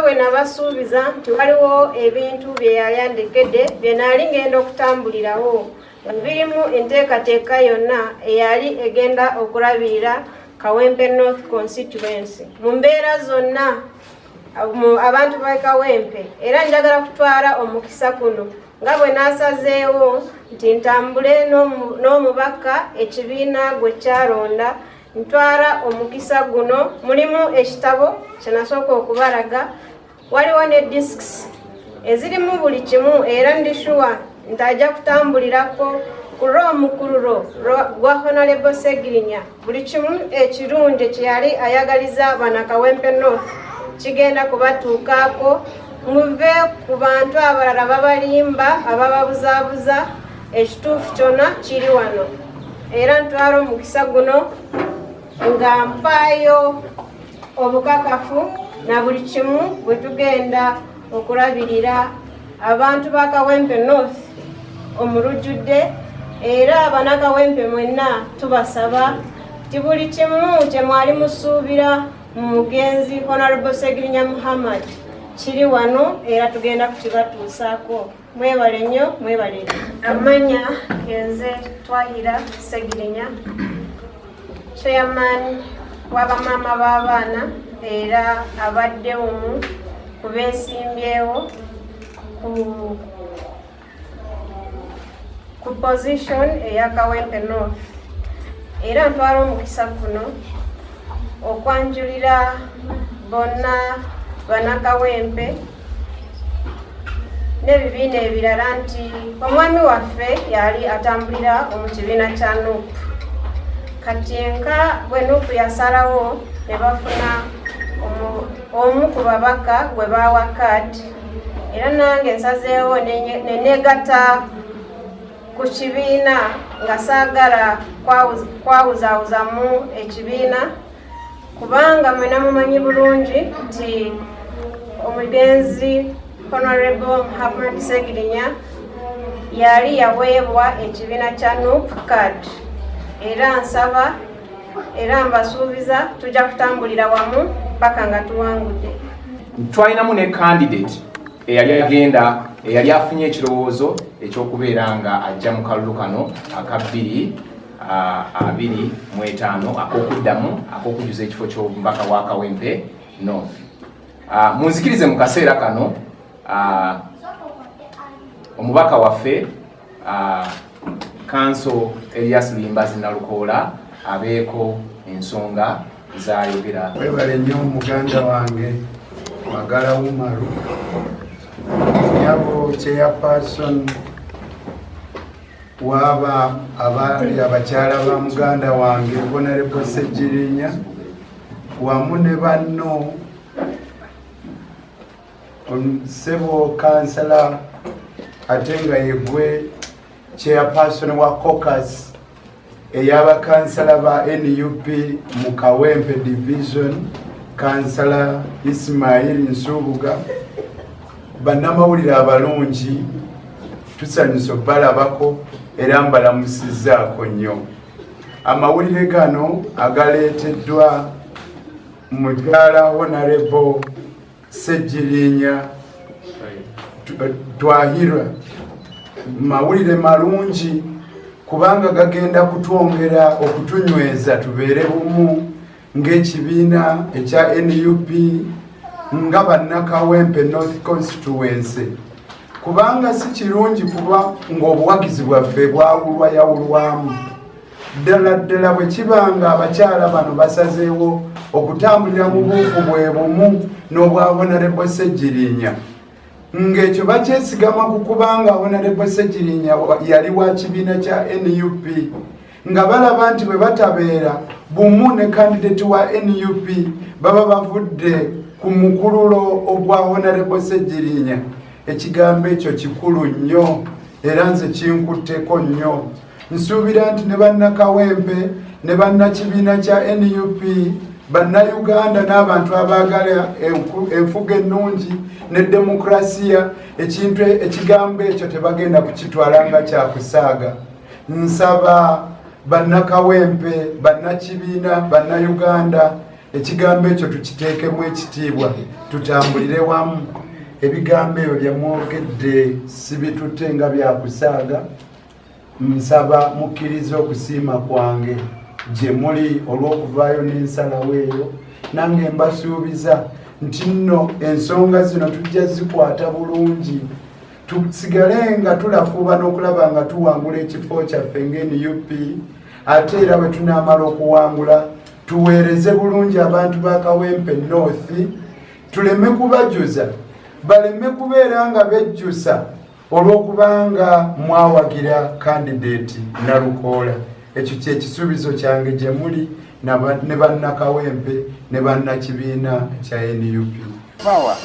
we nabasuubiza nti waliwo ebintu bye yali andegedde bye naali ngenda okutambulirawo birimu enteekateeka yonna eyali egenda okulabirira Kawempe North Constituency mu mbeera zonna abantu ba Kawempe, era njagala kutwala omukisa kuno nga bwe naasazeewo nti ntambule n'omubaka ekibiina gwe kyalonda. Ntwala omukisa guno, mulimu ekitabo kye nasooka okubalaga, waliwo ne discs ezirimu buli kimu, era ndi sure nti ajja kutambulirako ku lw'omukululo gwa Honorable Segirinya. Buli kimu ekirungi kye yali ayagaliza bana Kawempe North kigenda kubatuukaako, muve ku bantu abalala babalimba abababuzaabuza, ekituufu kyonna kiri wano. Era ntwala omukisa guno nga mpaayo obukakafu na buli kimu bwe tugenda okulabirira abantu ba Kawempe North omulujjudde, era abana Kawempe mwenna tubasaba ti buli kimu kye mwali musuubira mu mugenzi Honorable Segirinya Muhammad kiri wano, era tugenda kukibatuusaako. Mwebale nnyo, mwebale. Amanya genze Twahira Segirinya, Chairman w'abamaama b'abaana, era abadde omu ku beesimbyewo ku position eya Kawempe North. Era ntwala omukisa kuno okwanjulira bonna bana Kawempe n'ebibiina ebirala nti omwami waffe yali atambulira mu kibiina kya NUP. Kati enka bwe NUP yasalawo ne bafuna omu ku babaka gwe baawa kaadi, era nange nsazeewo ne neegata ku kibiina nga saagala kwawuzaawuzamu ekibiina, kubanga mwena mumanyi bulungi nti omugenzi Honorable Muhammad Segirinya yali yaweebwa ekibiina kya NUP kaadi. Era nsaba era mbasuubiza tujja kutambulira wamu paka nga tuwangudde. Twalinamu ne candidate eyali afunye ekirowoozo ekyokubeera nga ajja mu kalulu kano aka 2025 ak'okuddamu ak'okujuza ekifo ky'omubaka wa Kawempe North. Munzikirize mu kaseera kano omubaka waffe Kanso Elias Limbazi Nalukoola abeeko ensonga z'ayogera. Webale nnyo muganda wange Magala Umaru, yabo chairperson waba abali abakyala ba muganda wange Honorable Segirinya, wamu ne banno Sebo Kansala ate nga yegwe chairperson wa caucus ey'abakansala ba NUP mu Kawempe division, Kansala Ismail Nsubuga. Bannamawulire abalungi, tusanyusa balabako era mbalamusizzaako nnyo. Amawulire gano agaleeteddwa mukyala Honorable Segirinya Twahira, mawulire malungi kubanga gagenda kutwongera okutunyweza tubeere bumu ng'ekibiina ekya NUP nga banna Kawempe North Constituency, kubanga si kirungi kuba ng'obuwagizi bwaffe bwawulwayawulwamu. Ddala bwe kibanga abakyala bano basazeewo okutambulira mu buufu bwe bumu n'obwa Honorable Segirinya, ng'ekyo bakyesigama ku kubanga Honorable Segirinya yali wa kibiina kya NUP, nga balaba nti bwe batabeera bumu ne candidate wa NUP baba bavudde ku mukululo ogwa Honorable Segirinya. Ekigambo ekyo kikulu nnyo era nze kinkutteko nnyo. Nsuubira nti ne banna Kawempe ne banna kibiina kya NUP, bannayuganda n'abantu abaagala enfuga ennungi ne demokrasiya, ekigambo ekyo tebagenda kukitwala nga kyakusaaga. Nsaba banna Kawempe, banna kibiina, bannayuganda ekigambo ekyo tukiteekemu ekitiibwa tutambulire wamu. Ebigambo ebyo bye mwogedde sibitutte nga byakusaaga. Nsaba mukkiriza okusiima kwange gye muli olw'okuvaayo n'ensalawo eyo, nange mbasuubiza nti nno ensonga zino tujja zikwata bulungi, tusigale nga tulafuuba n'okulaba nga tuwangula ekifo kyaffe ng'NUP, ate era bwe tunaamala okuwangula tuweereze bulungi abantu ba Kawempe North, tuleme kubajuza, baleme kubeera nga bejjusa olw'okubanga mwawagira candidate Nalukoola. Ekyo kyekisuubizo kyange gye muli ne bannakawempe ne bannakibiina kya NUP. Power.